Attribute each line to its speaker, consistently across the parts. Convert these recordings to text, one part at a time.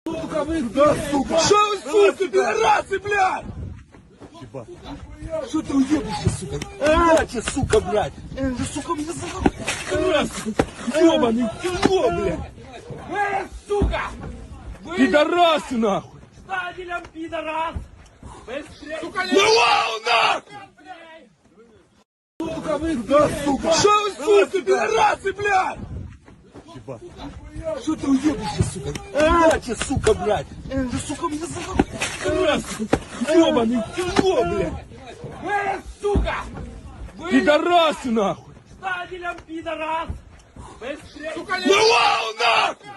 Speaker 1: Да, сука! Что вы, сука, пидорасы, блядь! Что ты уебишься, сука? Иначе, сука, блядь! Ты, сука, мне за... Ёбаный тяжело, блядь! Сука! Пидорасы, нахуй!
Speaker 2: Стадилем, пидорас!
Speaker 1: Сука, нахуй! Сука, вы, да, сука! Что вы, сука, пидорасы, блядь! Что ты уебишься, сука? Иначе, сука, блядь! Ты, сука, мне за... Ёбаный тяжело, блядь!
Speaker 2: Сука!
Speaker 1: Пидорасы, нахуй!
Speaker 2: Стадилем, пидорас!
Speaker 1: Сука, нахуй!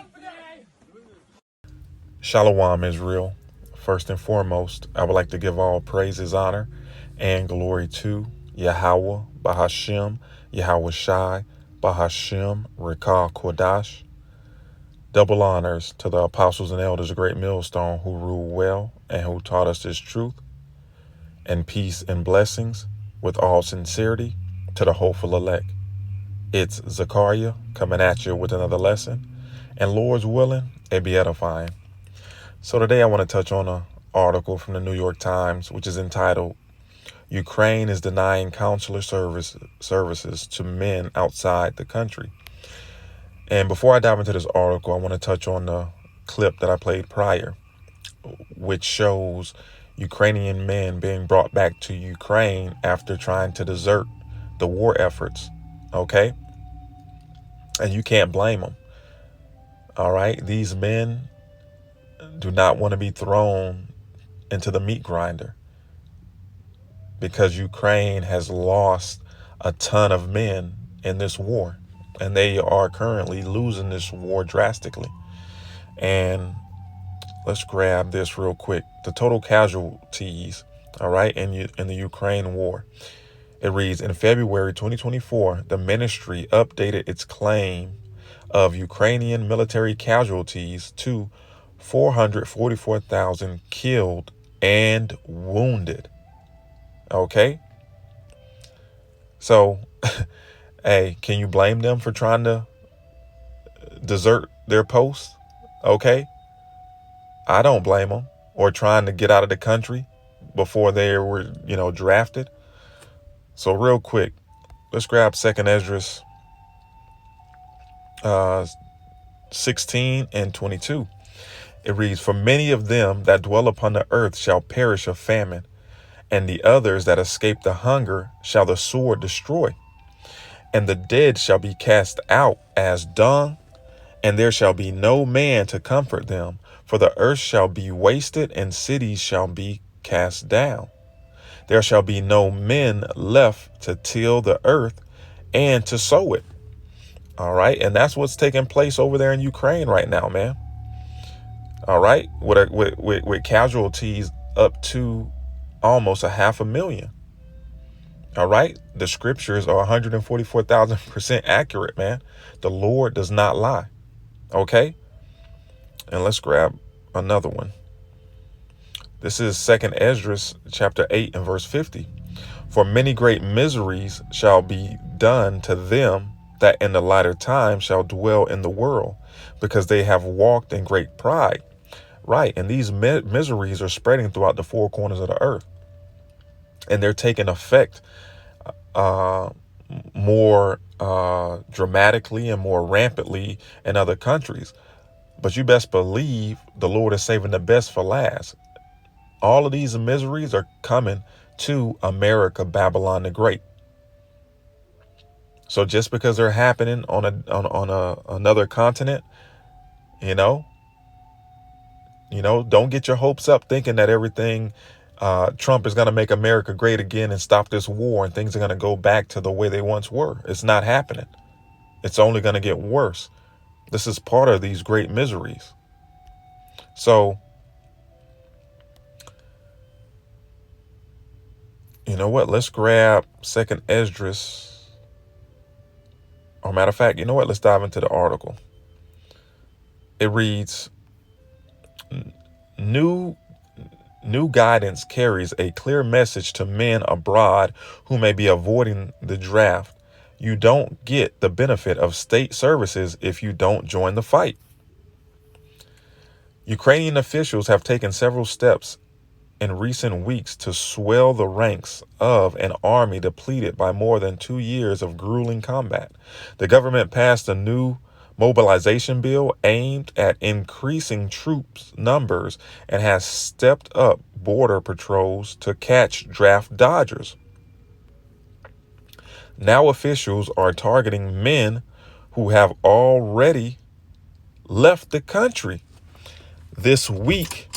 Speaker 3: Shalom, Israel. First and foremost, I would like to give all praises, honor, and glory to Yahweh, Bahashem, Yahweh Shai, Bahashem, Rekah Kodash. Double honors to the apostles and elders of Great Millstone who ruled well and who taught us this truth. And peace and blessings with all sincerity to the hopeful elect. It's Zakar'Yah coming at you with another lesson. And Lord's willing, it be edifying. So today I want to touch on an article from the New York Times, which is entitled, Ukraine is denying consular services to men outside the country. And before I dive into this article, I want to touch on the clip that I played prior, which shows Ukrainian men being brought back to Ukraine after trying to desert the war efforts. Okay? And you can't blame them. All right? These men do not want to be thrown into the meat grinder because Ukraine has lost a ton of men in this war, and they are currently losing this war drastically. And let's grab this real quick. The total casualties, all right, in the Ukraine war. It reads, in February 2024, the ministry updated its claim of Ukrainian military casualties to 444,000 killed and wounded. Okay? So, hey, can you blame them for trying to desert their posts? Okay? I don't blame them. Or trying to get out of the country before they were, drafted. So real quick, let's grab 2nd Esdras 16 and 22. It reads, for many of them that dwell upon the earth shall perish of famine, and the others that escape the hunger shall the sword destroy. And the dead shall be cast out as dung, and there shall be no man to comfort them. For the earth shall be wasted, and cities shall be cast down. There shall be no men left to till the earth and to sow it. All right. And that's what's taking place over there in Ukraine right now, man. All right. With casualties up to almost 500,000. All right. The scriptures are 144,000% accurate, man. The Lord does not lie. Okay. And let's grab another one. This is 2nd Esdras chapter 8 and verse 50. For many great miseries shall be done to them that in the latter time shall dwell in the world, because they have walked in great pride. Right. And these miseries are spreading throughout the four corners of the earth. And they're taking effect more dramatically and more rampantly in other countries. But you best believe the Lord is saving the best for last. All of these miseries are coming to America, Babylon the Great. So just because they're happening on another continent, don't get your hopes up thinking that everything Trump is going to make America great again and stop this war and things are going to go back to the way they once were. It's not happening. It's only going to get worse. This is part of these great miseries. So, you know what? Let's grab 2nd Esdras. Or matter of fact, you know what? Let's dive into the article. It reads, New guidance carries a clear message to men abroad who may be avoiding the draft. You don't get the benefit of state services if you don't join the fight. Ukrainian officials have taken several steps in recent weeks to swell the ranks of an army depleted by more than 2 years of grueling combat. The government passed a new mobilization bill aimed at increasing troops numbers and has stepped up border patrols to catch draft dodgers. Now officials are targeting men who have already left the country. This week,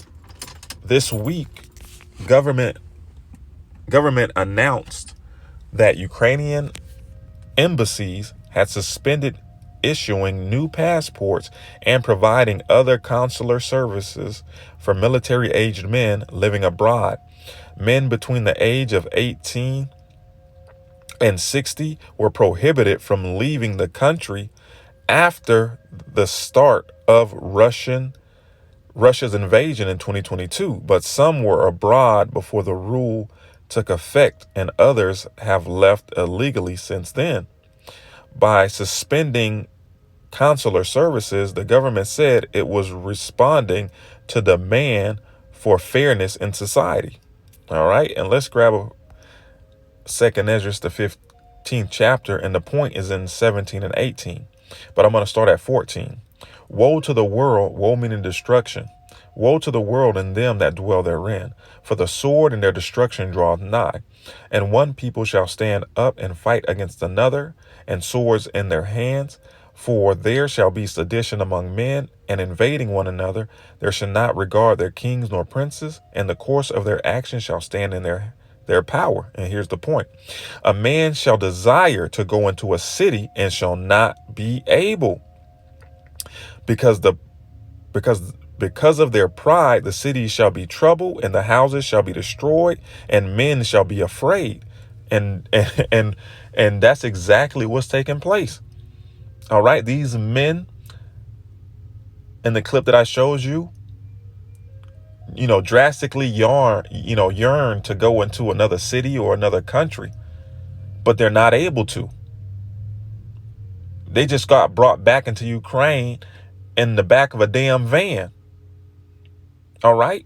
Speaker 3: government announced that Ukrainian embassies had suspended issuing new passports and providing other consular services for military-aged men living abroad. Men between the age of 18 and 60 were prohibited from leaving the country after the start of Russia's invasion in 2022, but some were abroad before the rule took effect, and others have left illegally since then. By suspending consular services, the government said it was responding to demand for fairness in society. All right, and let's grab a 2nd Ezra, the 15th chapter, and the point is in 17 and 18. But I'm going to start at 14. Woe to the world, woe meaning destruction. Woe to the world and them that dwell therein, for the sword and their destruction draweth nigh. And one people shall stand up and fight against another, and swords in their hands. For there shall be sedition among men, and invading one another. There shall not regard their kings nor princes, and the course of their action shall stand in their power. And here's the point. A man shall desire to go into a city and shall not be able, because of their pride, the cities shall be troubled, and the houses shall be destroyed, and men shall be afraid. And that's exactly what's taking place. All right. These men in the clip that I showed you, drastically yearn to go into another city or another country, but they're not able to. They just got brought back into Ukraine in the back of a damn van. All right.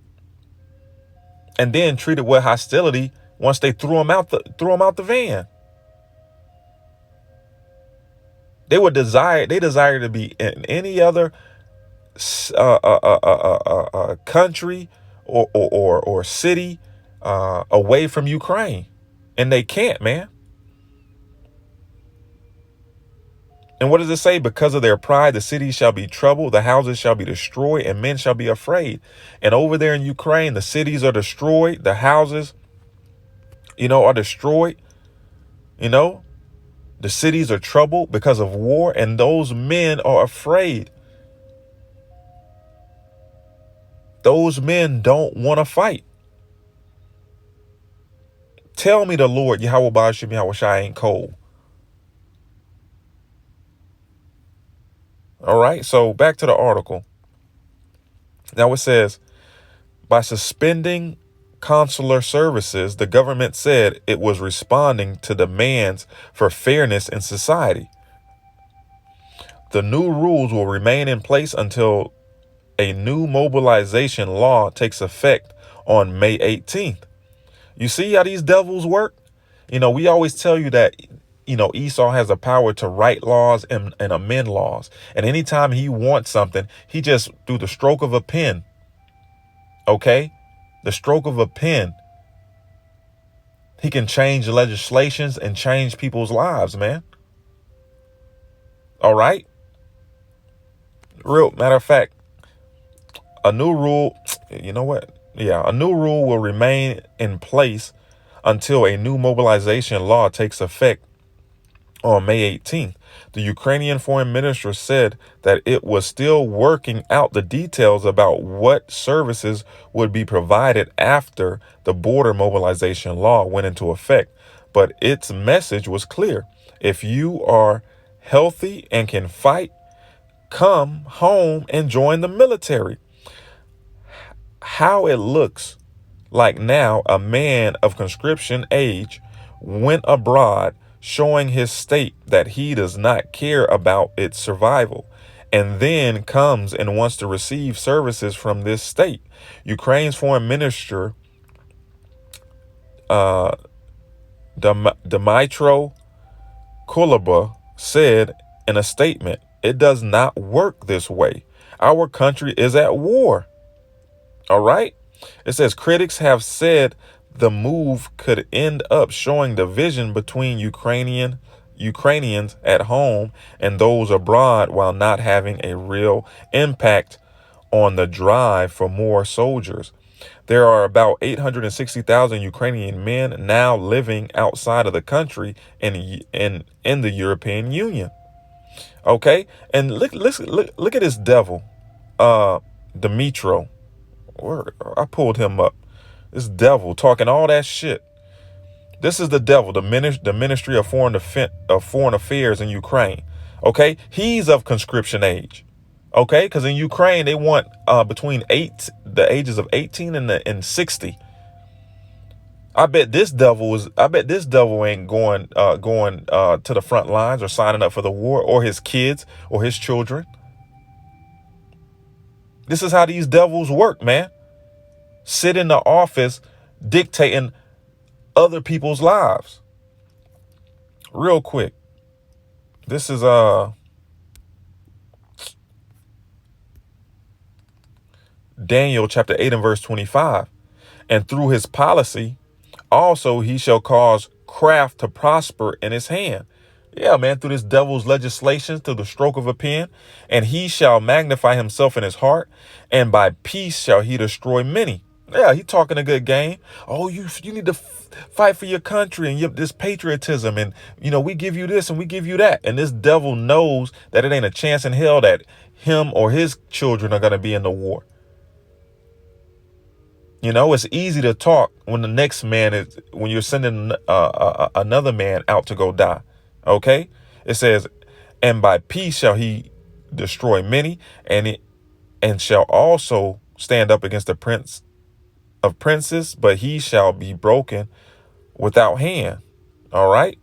Speaker 3: And then treated with hostility once they threw them out the van. They desire to be in any other country or city away from Ukraine, and they can't, man. And what does it say? Because of their pride, the cities shall be troubled, the houses shall be destroyed, and men shall be afraid. And over there in Ukraine, the cities are destroyed, the houses, are destroyed. The cities are troubled because of war, and those men are afraid. Those men don't want to fight. Tell me the Lord, Yahweh Ba'ashim Yahweh Shai, ain't cold. All right, so back to the article. Now it says, by suspending consular services, the government said it was responding to demands for fairness in society. The new rules will remain in place until a new mobilization law takes effect on May 18th. You see how these devils work? We always tell you that, Esau has the power to write laws and amend laws. And anytime he wants something, he just, through the stroke of a pen, okay? The stroke of a pen, he can change legislations and change people's lives, man. All right? Matter of fact, a new rule, a new rule will remain in place until a new mobilization law takes effect on May 18th. The Ukrainian foreign minister said that it was still working out the details about what services would be provided after the border mobilization law went into effect. But its message was clear. If you are healthy and can fight, come home and join the military. How it looks like now, a man of conscription age went abroad, showing his state that he does not care about its survival. and then comes and wants to receive services from this state. Ukraine's foreign minister, Dmytro Kuleba, said in a statement, "It does not work this way. Our country is at war." All right. It says critics have said the move could end up showing division between Ukrainians at home and those abroad, while not having a real impact on the drive for more soldiers. There are about 860,000 Ukrainian men now living outside of the country in the European Union. Okay, and look at this devil, Dmytro. I pulled him up. This devil talking all that shit. This is the devil, the Ministry of Foreign Affairs in Ukraine. Okay, he's of conscription age. Okay, because in Ukraine they want between the ages of 18 and 60. I bet this devil ain't going to the front lines or signing up for the war, or his kids or his children. This is how these devils work, man. Sit in the office dictating other people's lives. Real quick. This is Daniel chapter 8 and verse 25. And through his policy, also he shall cause craft to prosper in his hand. Yeah, man, through this devil's legislation, through the stroke of a pen, and he shall magnify himself in his heart, and by peace shall he destroy many. Yeah, he talking a good game. Oh, you need to fight for your country and this patriotism, and we give you this and we give you that. And this devil knows that it ain't a chance in hell that him or his children are going to be in the war. It's easy to talk when the next man when you're sending another man out to go die. Okay, it says, and by peace shall he destroy many, and shall also stand up against the prince of princes, but he shall be broken without hand. All right.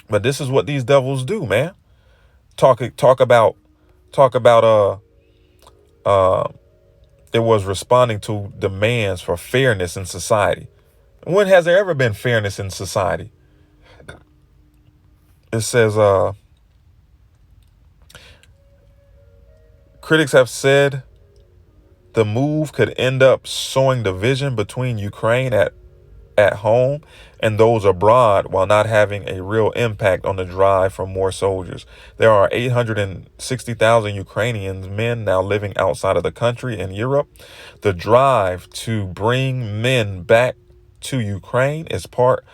Speaker 3: But this is what these devils do, man. Talk about it was responding to demands for fairness in society. When has there ever been fairness in society? It says, critics have said the move could end up sowing division between Ukraine at home and those abroad, while not having a real impact on the drive for more soldiers. There are 860,000 Ukrainian men now living outside of the country in Europe. The drive to bring men back to Ukraine is part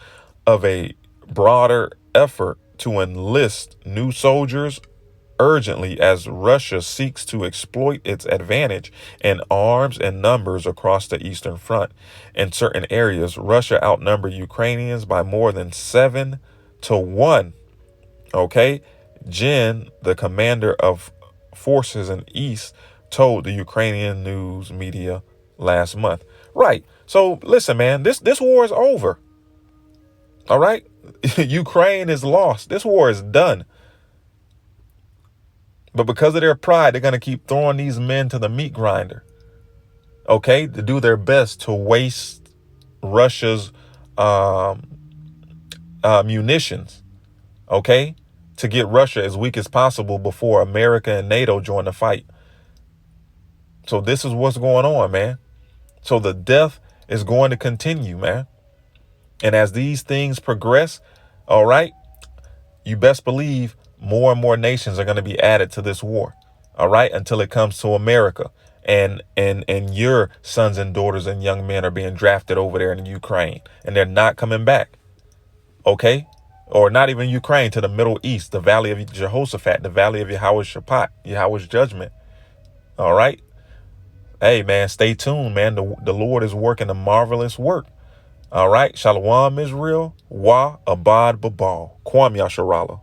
Speaker 3: of a broader effort to enlist new soldiers urgently, as Russia seeks to exploit its advantage in arms and numbers across the Eastern Front. In certain areas, Russia outnumbered Ukrainians by more than 7-1. Okay, Jen, the commander of forces in East, told the Ukrainian news media last month. Right. So listen, man, this war is over. All right. Ukraine is lost. This war is done. But because of their pride, they're going to keep throwing these men to the meat grinder. Okay, to do their best to waste Russia's munitions. Okay, to get Russia as weak as possible before America and NATO join the fight. So this is what's going on, man. So the death is going to continue, man. And as these things progress, all right, you best believe more and more nations are going to be added to this war. All right, until it comes to America, and your sons and daughters and young men are being drafted over there in Ukraine, and they're not coming back. Okay, or not even Ukraine, to the Middle East, the Valley of Jehoshaphat, the Valley of Yahweh's judgment. All right. Hey, man, stay tuned, man. The Lord is working a marvelous work. All right. Shalom, Israel. Wa abad babal. Kwam Yasharallah.